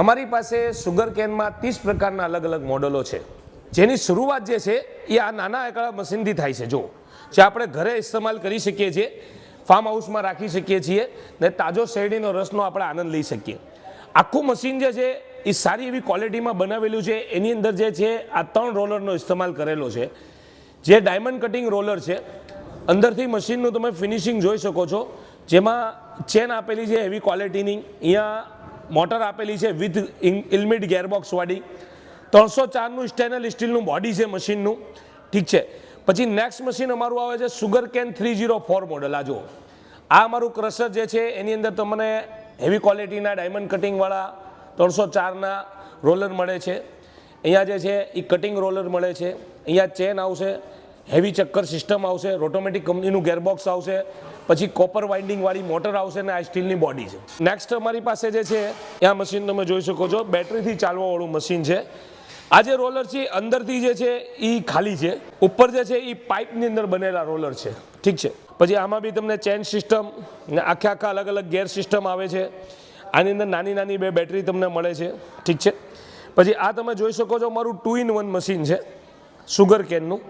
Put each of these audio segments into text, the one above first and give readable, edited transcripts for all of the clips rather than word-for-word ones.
અમારી પાસે સુગર કેનમાં 30 પ્રકારના અલગ અલગ મોડલો છે, જેની શરૂઆત જે છે એ આ નાના એકડા મશીનથી થાય છે, જો જે આપણે ઘરે ઇસ્તેમાલ કરી શકીએ છીએ, ફાર્મ હાઉસમાં રાખી શકીએ છીએ ને તાજો શેરડીનો રસનો આપણે આનંદ લઈ શકીએ। આખું મશીન જે છે એ સારી એવી ક્વોલિટીમાં બનાવેલું છે। એની અંદર જે છે આ 3 રોલરનો ઇસ્તેમાલ કરેલો છે, જે ડાયમંડ કટિંગ રોલર છે। અંદરથી મશીનનું તમે ફિનિશિંગ જોઈ શકો છો, જેમાં ચેન આપેલી છે હેવી ક્વોલિટીની, અહીંયા મોટર આપેલી છે વિથ ઇલ્મિડ ગેરબોક્સવાળી, 304નું સ્ટેનલેસ સ્ટીલનું બોડી છે મશીનનું, ઠીક છે। પછી નેક્સ્ટ મશીન અમારું આવે છે સુગર કેન 304 મોડલ। આ જુઓ, આ અમારું ક્રશર જે છે એની અંદર તમને હેવી ક્વોલિટીના ડાયમંડ કટિંગવાળા 304ના રોલર મળે છે। અહીંયા જે છે એ કટિંગ રોલર મળે છે, અહીંયા ચેન આવશે, હેવી ચક્કર સિસ્ટમ આવશે, રોટોમેટિક કંપનીનું ગેરબોક્સ આવશે, પછી કોપર વાઇન્ડિંગવાળી મોટર આવશે ને આ સ્ટીલની બોડી છે। નેક્સ્ટ અમારી પાસે જે છે આ મશીન તમે જોઈ શકો છો, બેટરીથી ચાલવાવાળું મશીન છે। આ જે રોલર છે અંદરથી જે છે એ ખાલી છે, ઉપર જે છે એ પાઇપની અંદર બનેલા રોલર છે, ઠીક છે। પછી આમાં બી તમને ચેન સિસ્ટમ ને આખા અલગ અલગ ગેર સિસ્ટમ આવે છે। આની અંદર નાની નાની 2 બેટરી તમને મળે છે, ઠીક છે। પછી આ તમે જોઈ શકો છો મારું 2-in-1 મશીન છે સુગર કેનનું,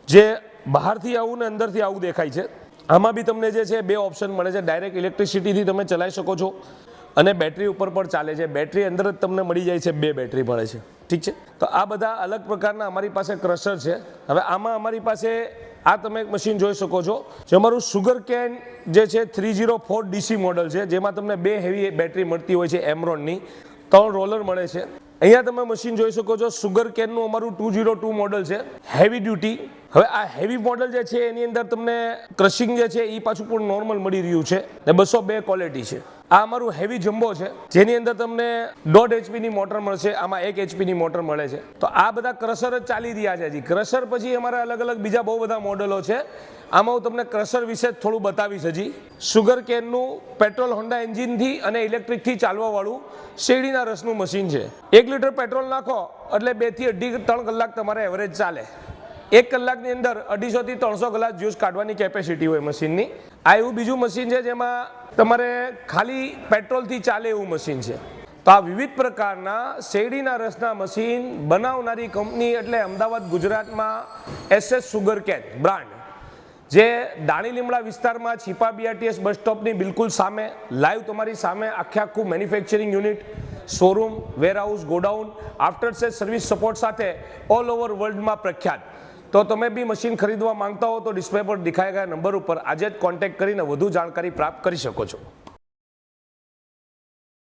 જે બહારથી આવું ને અંદરથી આવું દેખાય છે। આમાં બી તમને જે છે 2 ઓપ્શન મળે છે, ડાયરેક્ટ ઇલેક્ટ્રિસિટીથી તમે ચલાવી શકો છો અને બેટરી ઉપર પણ ચાલે છે। બેટરી અંદર જ તમને મળી જાય છે, 2 બેટરી મળે છે, ઠીક છે। તો આ બધા અલગ પ્રકારના અમારી પાસે ક્રશર છે। હવે આમાં અમારી પાસે આ તમે એક મશીન જોઈ શકો છો, જે અમારું સુગર કેન જે છે 304 ડીસી મોડલ છે, જેમાં તમને 2 હેવી બેટરી મળતી હોય છે એમરોનની, 3 રોલર મળે છે। અહીંયા તમે મશીન જોઈ શકો છો, સુગર કેનનું અમારું 202 મોડલ છે, હેવી ડ્યુટી। હવે આ હેવી મોડલ જે છે એની અંદર તમને ક્રશિંગ જે છે એ પાછું પણ નોર્મલ મળી રહ્યું છે ને 202 ક્વોલિટી છે। આ અમારું હેવી જમ્બો છે, જેની અંદર તમને 1.5 HP મોટર મળશે, આમાં 1 HP મોટર મળે છે। તો આ બધા ક્રશર જ ચાલી રહ્યા છે। હજી ક્રશર પછી અમારા અલગ અલગ બીજા બહુ બધા મોડલો છે, આમાં હું તમને ક્રશર વિશે થોડું બતાવીશ। હજી સુગર કેનનું પેટ્રોલ હોન્ડા એન્જિનથી અને ઇલેક્ટ્રિકથી ચાલવાવાળું શેરડીના રસનું મશીન છે। 1 લીટર પેટ્રોલ નાખો એટલે 2 થી 2.5-3 કલાક તમારે એવરેજ ચાલે। 1 કલાકની અંદર 250 થી 300 ગ્લાસ જ્યુસ કાઢવાની કેપેસિટી હોય મશીનની। આ એવું બીજું મશીન છે જેમાં તમારે ખાલી પેટ્રોલથી ચાલે એવું મશીન છે। તો આ વિવિધ પ્રકારના શેરડીના રસના મશીન બનાવનારી કંપની એટલે અમદાવાદ ગુજરાતમાં SS સુગર કેન બ્રાન્ડ, જે દાણી લીમડા વિસ્તારમાં છીપા BRTS બસ સ્ટોપની બિલકુલ સામે, લાઈવ તમારી સામે આખું manufacturing unit, showroom, warehouse, godown, after cell service support સાથે ઓલ ઓવર વર્લ્ડમાં પ્રખ્યાત। તો તમે બી મશીન ખરીદવા માંગતા હો તો ડિસ્પ્લે પર દેખાઈ ગયા નંબર ઉપર આજે જ કોન્ટેક્ટ કરીને વધુ જાણકારી પ્રાપ્ત કરી શકો છો।